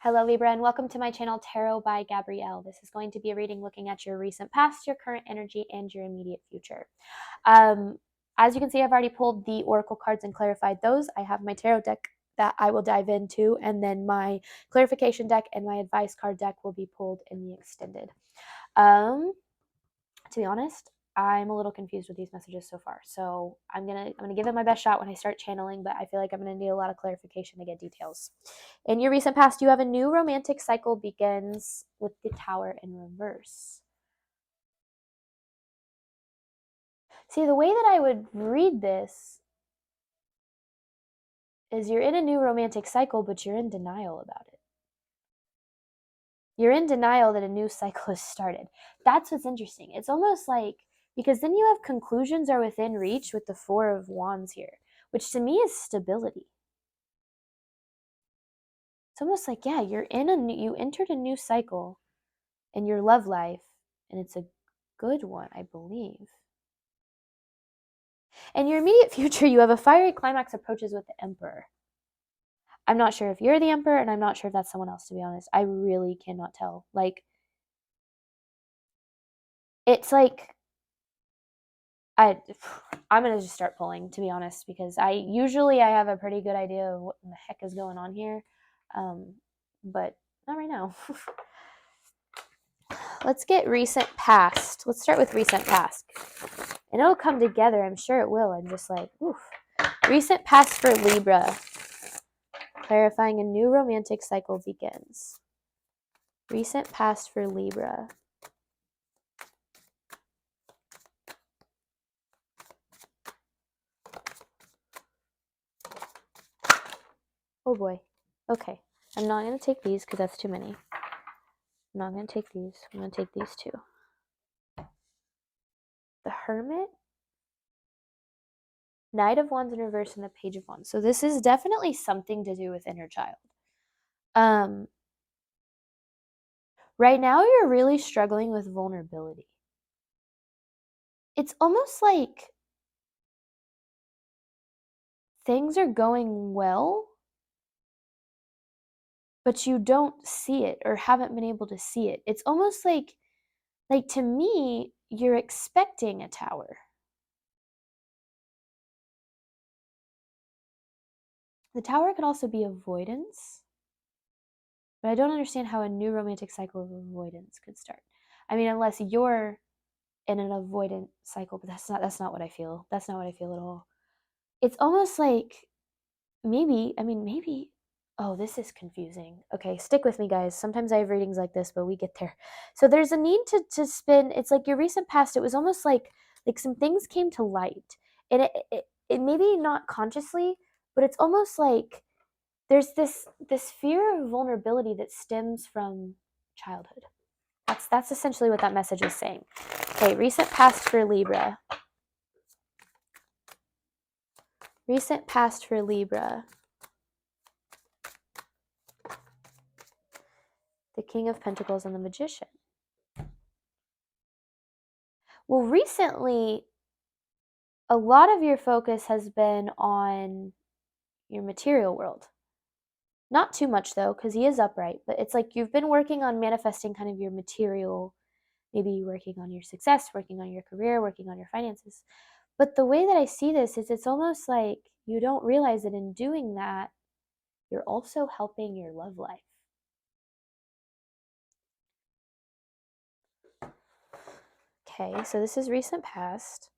Hello Libra and welcome to my channel Tarot by Gabrielle. This is going to be a reading looking at your recent past, your current energy, and your immediate future. As you can see, I've already pulled the oracle cards and clarified those. I have my tarot deck that I will dive into, and then my clarification deck and my advice card deck will be pulled in the extended. To be honest, I'm a little confused with these messages so far, so I'm gonna give it my best shot when I start channeling, but I feel like I'm gonna need a lot of clarification to get details. In your recent past, you have a new romantic cycle begins with the Tower in reverse. See, the way that I would read this is you're in a new romantic cycle, but you're in denial about it. You're in denial that a new cycle has started. That's what's interesting. It's almost like, because then you have conclusions are within reach with the Four of Wands here, which to me is stability. It's almost like, yeah, you entered a new cycle in your love life, and it's a good one, I believe. In your immediate future, you have a fiery climax approaches with the Emperor. I'm not sure if you're the Emperor, and I'm not sure if that's someone else, to be honest. I really cannot tell. Like, it's like, I'm gonna just start pulling, to be honest, because I have a pretty good idea of what the heck is going on here, but not right now. Let's get recent past. Let's start with recent past, and it'll come together. I'm sure it will. I'm just like, oof. Recent past for Libra, clarifying a new romantic cycle begins. Recent past for Libra. Oh boy. Okay. I'm not going to take these because that's too many. I'm not going to take these. I'm going to take these two. The Hermit, Knight of Wands in reverse, and the Page of Wands. So this is definitely something to do with inner child. Right now you're really struggling with vulnerability. It's almost like things are going well, but you don't see it or haven't been able to see it. It's almost like to me, you're expecting a tower. The tower could also be avoidance, but I don't understand how a new romantic cycle of avoidance could start. I mean, unless you're in an avoidant cycle, but that's not what I feel. That's not what I feel at all. It's almost like maybe, oh, this is confusing. Okay, stick with me, guys. Sometimes I have readings like this, but we get there. So there's a need to spin. It's like your recent past, it was almost like some things came to light. And it maybe not consciously, but it's almost like there's this fear of vulnerability that stems from childhood. That's essentially what that message is saying. Okay, recent past for Libra. Recent past for Libra. The King of Pentacles and the Magician. Well, recently, a lot of your focus has been on your material world. Not too much, though, because he is upright, but it's like you've been working on manifesting kind of your material, maybe working on your success, working on your career, working on your finances. But the way that I see this is it's almost like you don't realize that in doing that, you're also helping your love life. Okay, so this is recent past.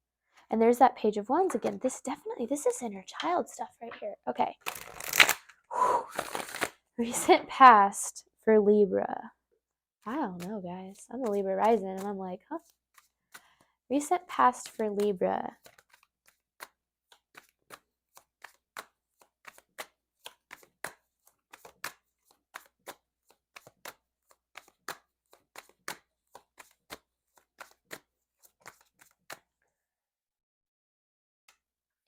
And there's that Page of Wands again. This is inner child stuff right here. Okay. Whew. Recent past for Libra. I don't know, guys. I'm a Libra rising, and I'm like, huh? Recent past for Libra.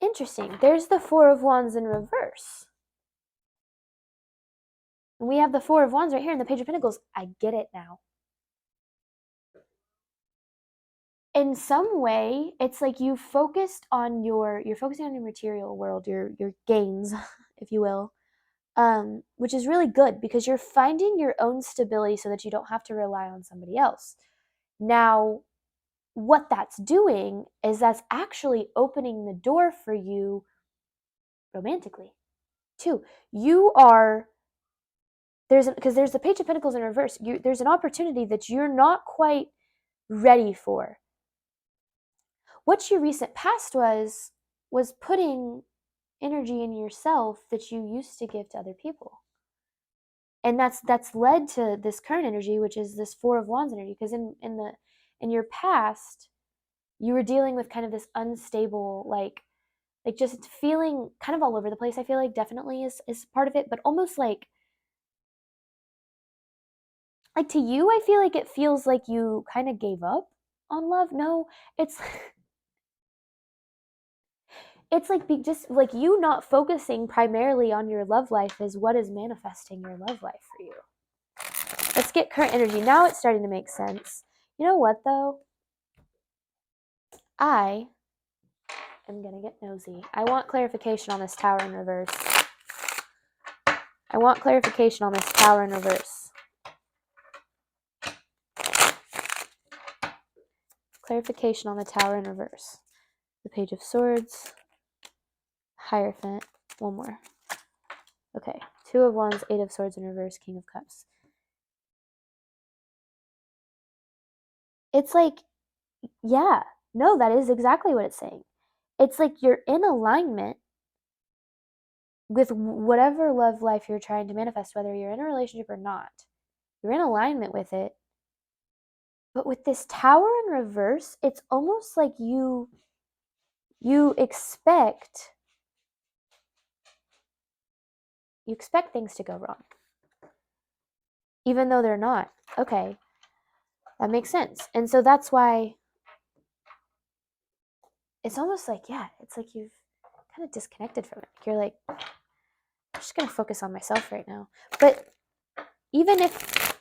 Interesting. There's the Four of Wands in reverse. And we have the Four of Wands right here in the Page of Pentacles. I get it now. In some way, it's like you're focusing on your material world, your gains, if you will. which is really good because you're finding your own stability so that you don't have to rely on somebody else. Now, what that's doing is that's actually opening the door for you romantically too. You are because there's the Page of Pentacles in reverse. There's an opportunity that you're not quite ready for. What your recent past was putting energy in yourself that you used to give to other people. And that's led to this current energy, which is this Four of Wands energy, because in your past you were dealing with kind of this unstable, like just feeling kind of all over the place. I feel like definitely is part of it, but almost like to you, I feel like it feels like you kind of gave up on love. No, it's it's like just like you not focusing primarily on your love life is what is manifesting your love life for you. Let's get current energy. Now it's starting to make sense. You know what though? I am gonna get nosy. I want clarification on this Tower in reverse. I want clarification on this Tower in reverse. Clarification on the Tower in reverse. The Page of Swords. Hierophant. One more. Okay. Two of Wands, Eight of Swords in reverse, King of Cups. It's like, yeah. No, that is exactly what it's saying. It's like you're in alignment with whatever love life you're trying to manifest, whether you're in a relationship or not. You're in alignment with it. But with this Tower in reverse, it's almost like you expect things to go wrong, even though they're not. Okay, that makes sense. And so that's why it's almost like, yeah, it's like you've kind of disconnected from it. You're like, I'm just going to focus on myself right now. But even if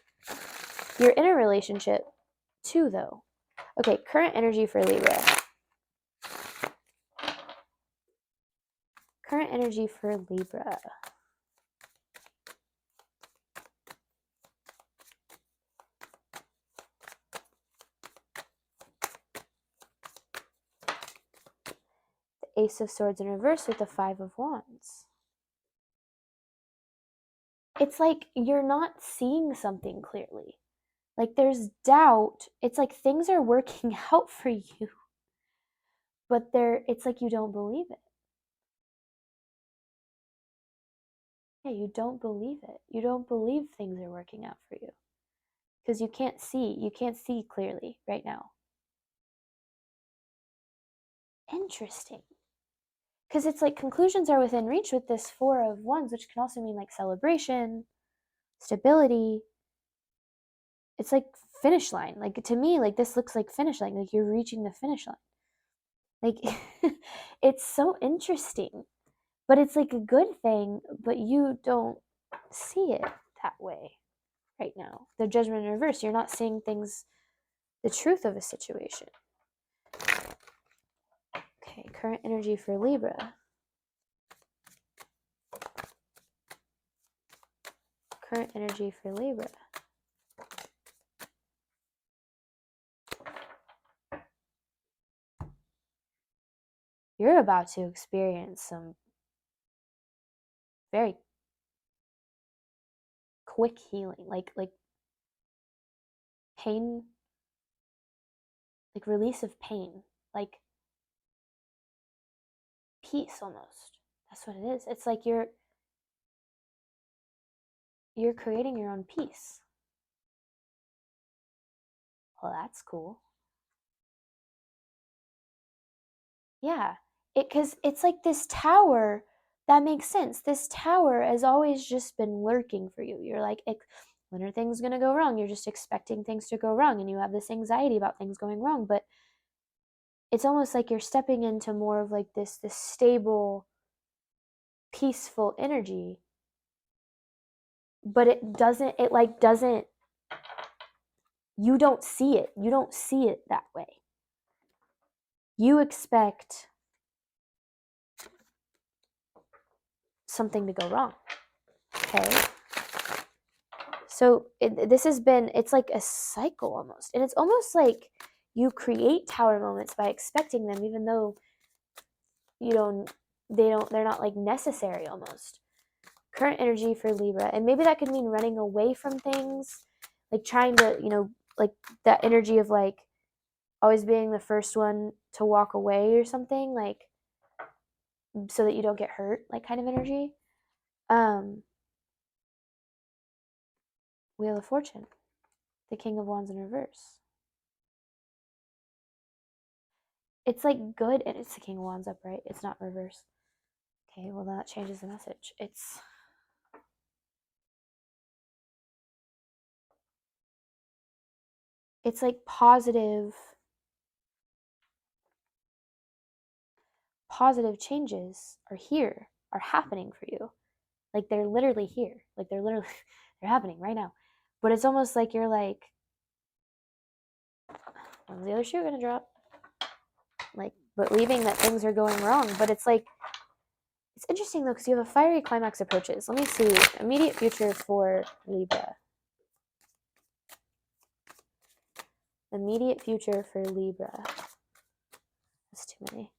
you're in a relationship too, though. Okay, current energy for Libra. Current energy for Libra. The Ace of Swords in reverse with the Five of Wands. It's like you're not seeing something clearly. Like there's doubt. It's like things are working out for you, but it's like you don't believe it. Yeah, you don't believe it. You don't believe things are working out for you because you can't see clearly right now. Interesting. Because it's like conclusions are within reach with this Four of Wands, which can also mean like celebration, stability. It's like finish line. Like to me, like this looks like finish line. Like you're reaching the finish line. Like it's so interesting. But it's like a good thing, but you don't see it that way right now. The Judgment in reverse, you're not seeing things, the truth of a situation. Okay, current energy for Libra. Current energy for Libra. You're about to experience some very quick healing, like pain, like release of pain, like peace almost. That's what it is. It's like you're creating your own peace. Well, that's cool. Yeah, because it's like this tower, that makes sense. This tower has always just been lurking for you. You're like, when are things going to go wrong? You're just expecting things to go wrong and you have this anxiety about things going wrong. But it's almost like you're stepping into more of like this stable, peaceful energy. But it doesn't, you don't see it. You don't see it that way. You expect something to go wrong. Okay. So this has been, it's like a cycle almost. And it's almost like you create tower moments by expecting them, even though they're not like necessary almost. Current energy for Libra. And maybe that could mean running away from things, like trying to, like that energy of like always being the first one to walk away or something, like so that you don't get hurt, like kind of energy. Wheel of Fortune, the King of Wands in reverse. It's like good, and it's the King of Wands upright. It's not reverse. Okay, well that changes the message. It's like positive changes are happening for you. Like they're literally here. Like they're happening right now. But it's almost like you're like, when's the other shoe gonna drop? Like, believing that things are going wrong. But it's like, it's interesting though, because you have a fiery climax approaches. Let me see. Immediate future for Libra. Immediate future for Libra. That's too many.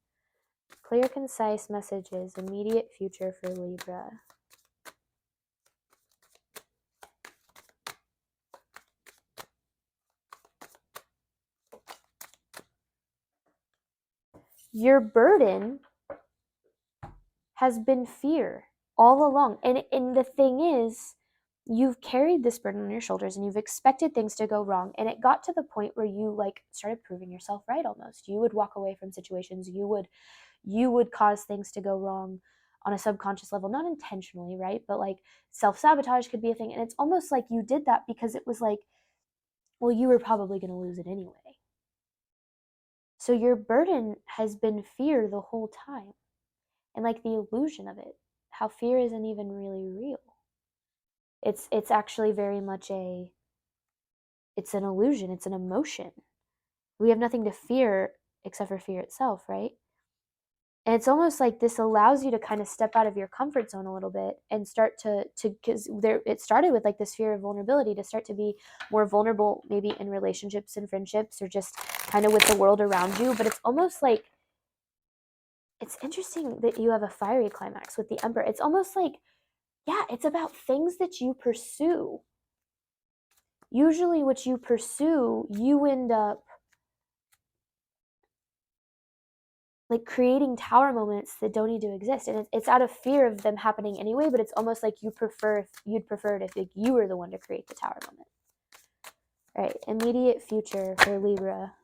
Clear, concise messages. Immediate future for Libra. Your burden has been fear all along. And the thing is, you've carried this burden on your shoulders and you've expected things to go wrong. And it got to the point where you like started proving yourself right almost. You would walk away from situations. You would cause things to go wrong on a subconscious level, not intentionally, right? But like self-sabotage could be a thing. And it's almost like you did that because it was like, well, you were probably going to lose it anyway. So your burden has been fear the whole time. And like the illusion of it, how fear isn't even really real. It's actually very much it's an illusion, it's an emotion. We have nothing to fear except for fear itself, right? And it's almost like this allows you to kind of step out of your comfort zone a little bit and start to because there it started with like this fear of vulnerability, to start to be more vulnerable, maybe in relationships and friendships, or just kind of with the world around you. But it's almost like, it's interesting that you have a fiery climax with the Emperor. It's almost like, yeah, it's about things that you pursue. Usually what you pursue, you end up like creating tower moments that don't need to exist. And it's out of fear of them happening anyway, but it's almost like you'd prefer it if like you were the one to create the tower moment. All right, immediate future for Libra.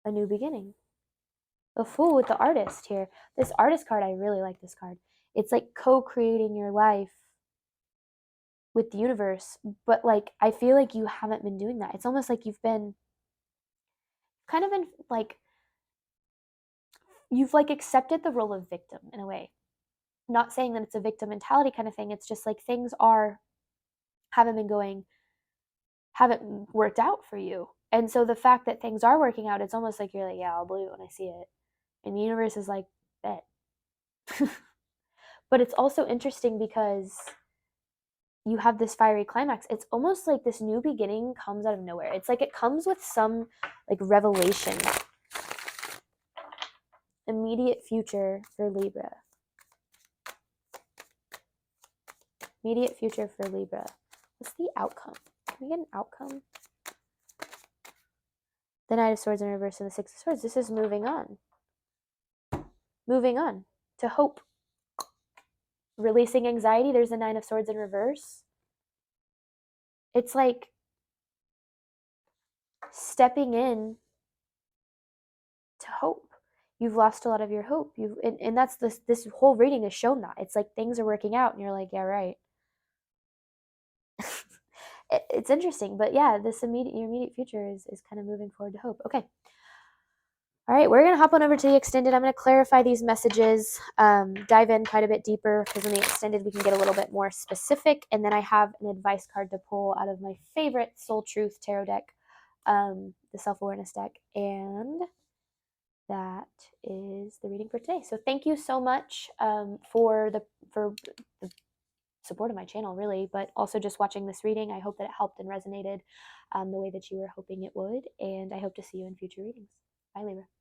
A new beginning. The Fool with the Artist here. This Artist card, I really like this card. It's like co-creating your life with the universe, but like I feel like you haven't been doing that. It's almost like you've been like you've like accepted the role of victim in a way. Not saying that it's a victim mentality kind of thing. It's just like things haven't worked out for you. And so the fact that things are working out, it's almost like you're like, yeah, I'll believe it when I see it. And the universe is like, bet. But it's also interesting because you have this fiery climax. It's almost like this new beginning comes out of nowhere. It's like it comes with some like revelation. Immediate future for Libra. Immediate future for Libra. What's the outcome? Can we get an outcome? The Knight of Swords in reverse and the Six of Swords. This is moving on. Moving on to hope. Releasing anxiety. There's the Nine of Swords in reverse. It's like stepping in to hope. You've lost a lot of your hope. And that's this whole reading has shown that. It's like things are working out and you're like, yeah, right. It's interesting, but yeah, your immediate future is kind of moving forward to hope. Okay. All right, we're going to hop on over to the extended. I'm going to clarify these messages, dive in quite a bit deeper, because in the extended we can get a little bit more specific. And then I have an advice card to pull out of my favorite Soul Truth Tarot deck, the Self-Awareness deck. And that is the reading for today. So thank you so much for support of my channel, really, but also just watching this reading. I hope that it helped and resonated the way that you were hoping it would, and I hope to see you in future readings. Bye, Libra.